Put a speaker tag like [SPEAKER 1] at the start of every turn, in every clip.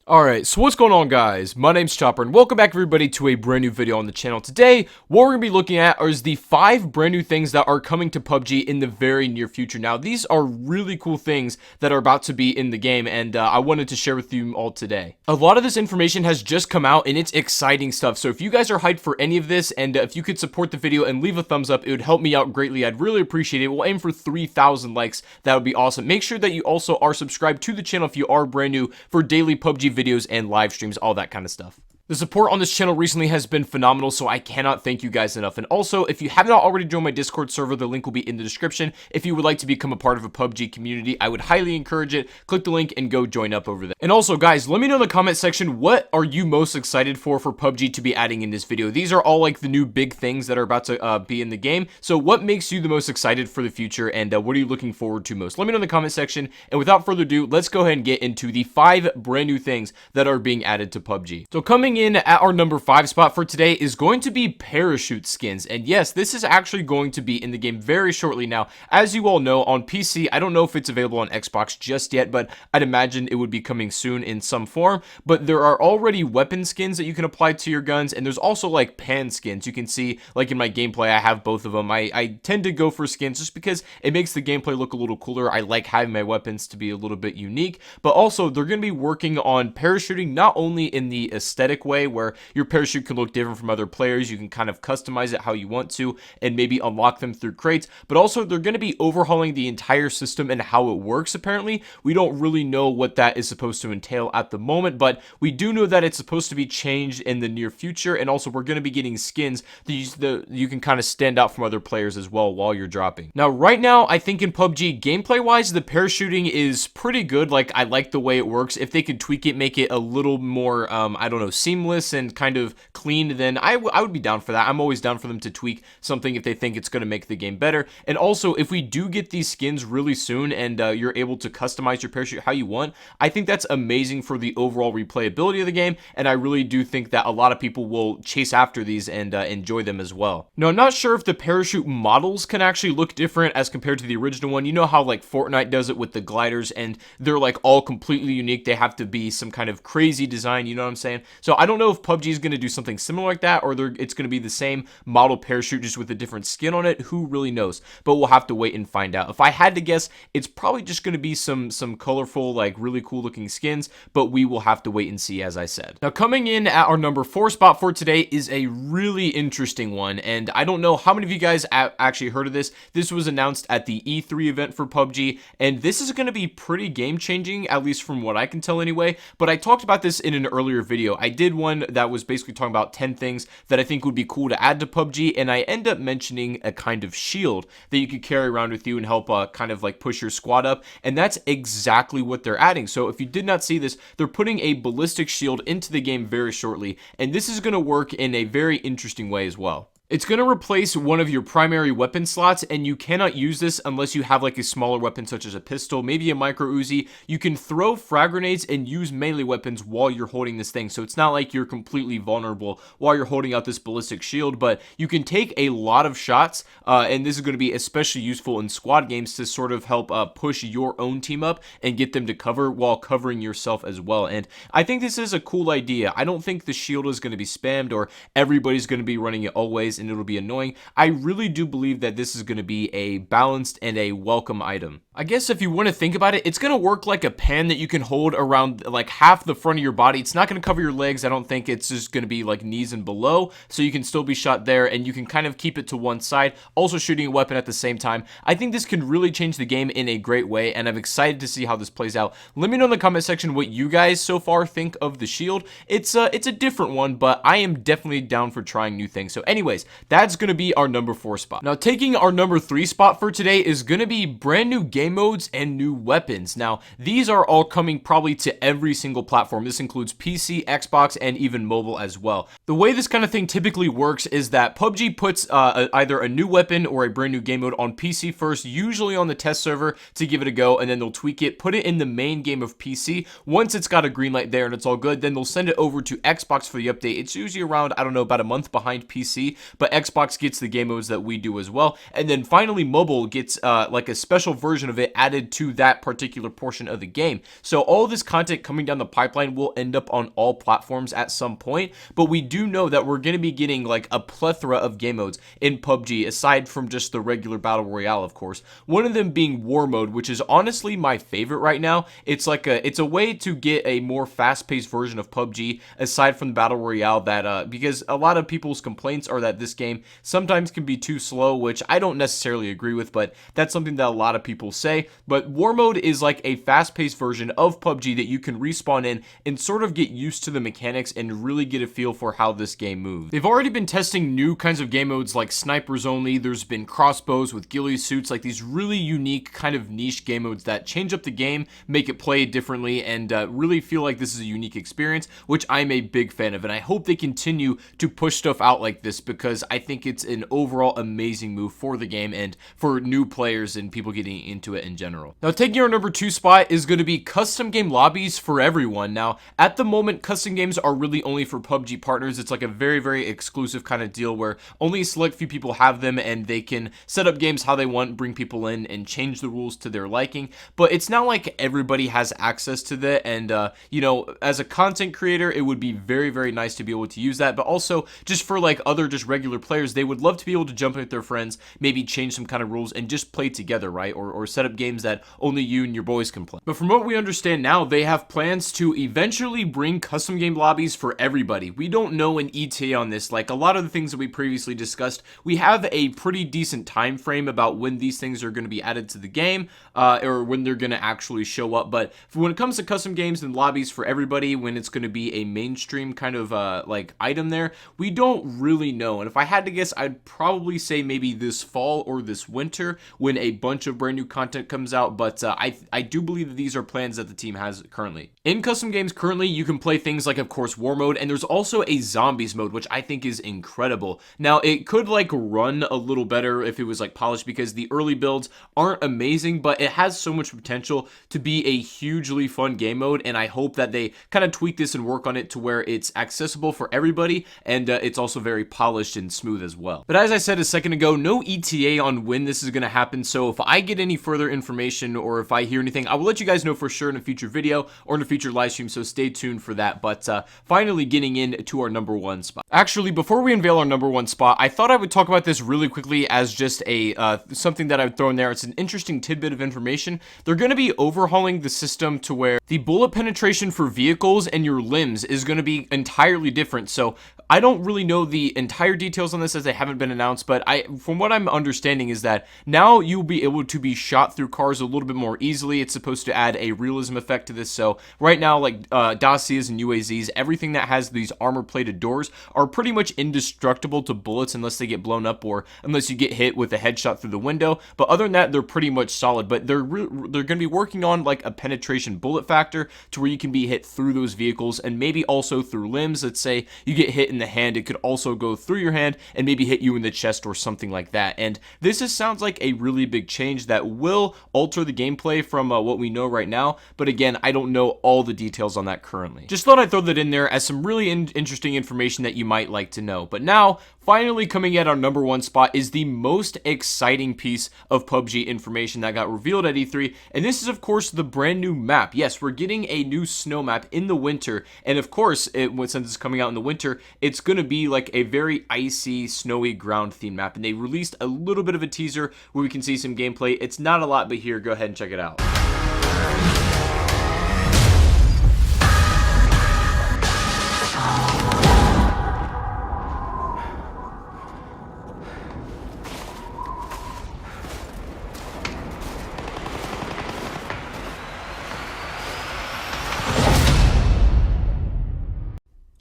[SPEAKER 1] Alright, so what's going on, guys? My name's Chopper, and welcome back everybody to a brand new video on the channel. Today, what we're going to be looking at is the 5 brand new things that are coming to PUBG in the very near future. Now, these are really cool things that are about to be in the game, and I wanted to share with you all today. A lot of this information has just come out, and it's exciting stuff, so if you guys are hyped for any of this, and if you could support the video and leave a thumbs up, it would help me out greatly. I'd really appreciate it. We'll aim for 3,000 likes. That would be awesome. Make sure that you also are subscribed to the channel if you are brand new for daily PUBG videos and live streams, all that kind of stuff. The support on this channel recently has been phenomenal, so I cannot thank you guys enough. And also, if you have not already joined my Discord server, the link will be in the description. If you would like to become a part of a PUBG community, I would highly encourage it. Click the link and go join up over there. And also, guys, let me know in the comment section, what are you most excited for PUBG to be adding in this video? These are all like the new big things that are about to be in the game. So what makes you the most excited for the future, and what are you looking forward to most? Let me know in the comment section. And without further ado, let's go ahead and get into the 5 brand new things that are being added to PUBG. So coming in at our number 5 spot for today is going to be parachute skins. And yes, this is actually going to be in the game very shortly. Now, as you all know, on PC, I don't know if it's available on Xbox just yet, but I'd imagine it would be coming soon in some form. But there are already weapon skins that you can apply to your guns, and there's also like pan skins. You can see, like in my gameplay, I have both of them. I tend to go for skins just because it makes the gameplay look a little cooler. I like having my weapons to be a little bit unique, but also they're going to be working on parachuting not only in the aesthetic way where your parachute can look different from other players, you can kind of customize it how you want to and maybe unlock them through crates, but also they're going to be overhauling the entire system and how it works. Apparently, we don't really know what that is supposed to entail at the moment, but we do know that it's supposed to be changed in the near future, and also we're going to be getting skins that you can kind of stand out from other players as well while you're dropping. Now, right now, I think in PUBG, gameplay-wise, the parachuting is pretty good. Like, I like the way it works. If they could tweak it, make it a little more, I don't know, seamless and kind of clean, then I would be down for that. I'm always down for them to tweak something if they think it's going to make the game better. And also, if we do get these skins really soon and you're able to customize your parachute how you want, I think that's amazing for the overall replayability of the game, and I really do think that a lot of people will chase after these and enjoy them as well. Now, I'm not sure if the parachute models can actually look different as compared to the original one. You know how like Fortnite does it with the gliders, and they're like all completely unique. They have to be some kind of crazy design, you know what I'm saying? So I don't know if PUBG is going to do something similar like that, or it's going to be the same model parachute just with a different skin on it. Who really knows? But we'll have to wait and find out. If I had to guess, it's probably just going to be some colorful, like really cool looking skins, but we will have to wait and see, as I said. Now, coming in at our number 4 spot for today is a really interesting one, and I don't know how many of you guys actually heard of this. This was announced at the E3 event for PUBG, and this is going to be pretty game changing, at least from what I can tell anyway. But I talked about this in an earlier video. I did one that was basically talking about 10 things that I think would be cool to add to PUBG, and I end up mentioning a kind of shield that you could carry around with you and help kind of like push your squad up, and that's exactly what they're adding. So if you did not see this, they're putting a ballistic shield into the game very shortly, and this is going to work in a very interesting way as well. It's going to replace one of your primary weapon slots, and you cannot use this unless you have like a smaller weapon such as a pistol, maybe a micro Uzi. You can throw frag grenades and use melee weapons while you're holding this thing, so it's not like you're completely vulnerable while you're holding out this ballistic shield, but you can take a lot of shots, and this is going to be especially useful in squad games to sort of help push your own team up and get them to cover while covering yourself as well. And I think this is a cool idea. I don't think the shield is going to be spammed or everybody's going to be running it always and it'll be annoying. I really do believe that this is going to be a balanced and a welcome item. I guess if you want to think about it, it's going to work like a pen that you can hold around like half the front of your body. It's not going to cover your legs. I don't think it's just going to be like knees and below, so you can still be shot there, and you can kind of keep it to one side, also shooting a weapon at the same time. I think this can really change the game in a great way, and I'm excited to see how this plays out. Let me know in the comment section what you guys so far think of the shield. It's a different one, but I am definitely down for trying new things. So anyways, that's going to be our number 4 spot. Now, taking our number 3 spot for today is going to be brand new game modes and new weapons. Now, these are all coming probably to every single platform. This includes PC, Xbox, and even mobile as well. The way this kind of thing typically works is that PUBG puts either a new weapon or a brand new game mode on PC first, usually on the test server to give it a go, and then they'll tweak it, put it in the main game of PC. Once it's got a green light there and it's all good, then they'll send it over to Xbox for the update. It's usually around, I don't know, about a month behind PC, but Xbox gets the game modes that we do as well. And then finally mobile gets like a special version of it added to that particular portion of the game. So all this content coming down the pipeline will end up on all platforms at some point, but we do know that we're going to be getting like a plethora of game modes in PUBG aside from just the regular battle royale, of course. One of them being war mode, which is honestly my favorite right now. It's a way to get a more fast-paced version of PUBG aside from the battle royale that because a lot of people's complaints are that this game sometimes can be too slow, which I don't necessarily agree with, but that's something that a lot of people say. But war mode is like a fast-paced version of PUBG that you can respawn in and sort of get used to the mechanics and really get a feel for how this game moves. They've already been testing new kinds of game modes like snipers only. There's been crossbows with ghillie suits, like these really unique kind of niche game modes that change up the game, make it play differently, and really feel like this is a unique experience, which I'm a big fan of. And I hope they continue to push stuff out like this because I think it's an overall amazing move for the game and for new players and people getting into it in general. Now, taking our number 2 spot is going to be custom game lobbies for everyone. Now, at the moment, custom games are really only for PUBG partners. It's like a very, very exclusive kind of deal where only a select few people have them and they can set up games how they want, bring people in, and change the rules to their liking. But it's not like everybody has access to that, and you know, as a content creator, it would be very, very nice to be able to use that. But also, just for like other just regular players, they would love to be able to jump in with their friends, maybe change some kind of rules, and just play together, right? Or set up games that only you and your boys can play. But from what we understand now, they have plans to eventually bring custom game lobbies for everybody. We don't know an ETA on this. Like a lot of the things that we previously discussed, we have a pretty decent time frame about when these things are going to be added to the game, or when they're going to actually show up. But when it comes to custom games and lobbies for everybody, when it's going to be a mainstream kind of like item there, we don't really know. And if I had to guess, I'd probably say maybe this fall or this winter when a bunch of brand new content comes out. But I do believe that these are plans that the team has currently. In custom games currently, you can play things like, of course, war mode, and there's also a zombies mode, which I think is incredible. Now, it could like run a little better if it was like polished because the early builds aren't amazing, but it has so much potential to be a hugely fun game mode, and I hope that they kind of tweak this and work on it to where it's accessible for everybody, and it's also very polished and smooth as well. But as I said a second ago, no ETA on when this is going to happen, so if I get any further information or if I hear anything, I will let you guys know for sure in a future video or in a future live stream, so stay tuned for that. But finally getting into our number 1 spot. Actually, before we unveil our number 1 spot, I thought I would talk about this really quickly as just a something that I've thrown there. It's an interesting tidbit of information. They're going to be overhauling the system to where the bullet penetration for vehicles and your limbs is going to be entirely different. So I don't really know the entire details on this as they haven't been announced, but from what I'm understanding is that now you'll be able to be shot through cars a little bit more easily. It's supposed to add a realism effect to this. So right now, like Dacias and UAZs, everything that has these armor-plated doors are pretty much indestructible to bullets unless they get blown up or unless you get hit with a headshot through the window. But other than that, they're pretty much solid. But they're going to be working on like a penetration bullet factor to where you can be hit through those vehicles and maybe also through limbs. Let's say you get hit in the hand, it could also go through your hand and maybe hit you in the chest or something like that. And this sounds like a really big change that will alter the gameplay from what we know right now. But again, I don't know all the details on that currently. Just thought I'd throw that in there as some really interesting information that you might like to know. But now, finally coming at our number 1 spot is the most exciting piece of PUBG information that got revealed at E3, and this is of course the brand new map. Yes, we're getting a new snow map in the winter, and of course, since it's coming out in the winter, it's going to be like a very icy, snowy ground theme map, and they released a little bit of a teaser where we can see some gameplay. It's not a lot, but here, go ahead and check it out.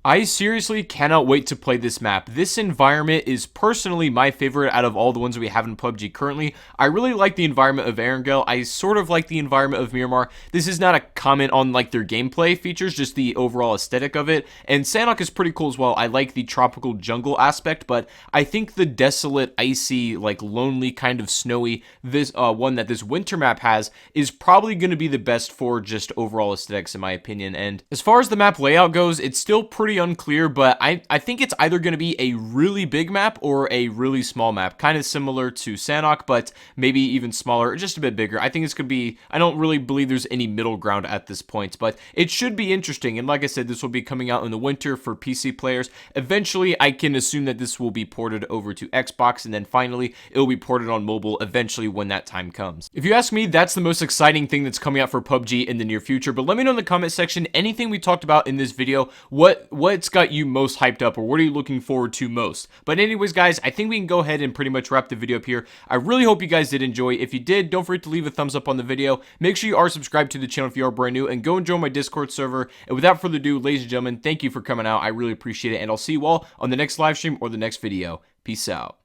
[SPEAKER 1] I seriously cannot wait to play this map. This environment is personally my favorite out of all the ones we have in PUBG currently. I really like the environment of Erangel. I sort of like the environment of Miramar. This is not a comment on like their gameplay features, just the overall aesthetic of it. And Sanhok is pretty cool as well. I like the tropical jungle aspect, but I think the desolate, icy, like lonely, kind of snowy this one that this winter map has is probably going to be the best for just overall aesthetics in my opinion. And as far as the map layout goes, it's still pretty unclear, but I think it's either going to be a really big map or a really small map, kind of similar to Sanhok, but maybe even smaller or just a bit bigger. I think it's going to be, I don't really believe there's any middle ground at this point, but it should be interesting. And like I said, this will be coming out in the winter for PC players. Eventually, I can assume that this will be ported over to Xbox, and then finally, it will be ported on mobile eventually when that time comes. If you ask me, that's the most exciting thing that's coming out for PUBG in the near future, but let me know in the comment section anything we talked about in this video, what's got you most hyped up, or what are you looking forward to most. But anyways, guys, I think we can go ahead and pretty much wrap the video up here. I really hope you guys did enjoy. If you did, don't forget to leave a thumbs up on the video. Make sure you are subscribed to the channel if you are brand new, and go and join my Discord server. And without further ado, ladies and gentlemen, thank you for coming out. I really appreciate it, and I'll see you all on the next live stream or the next video. Peace out.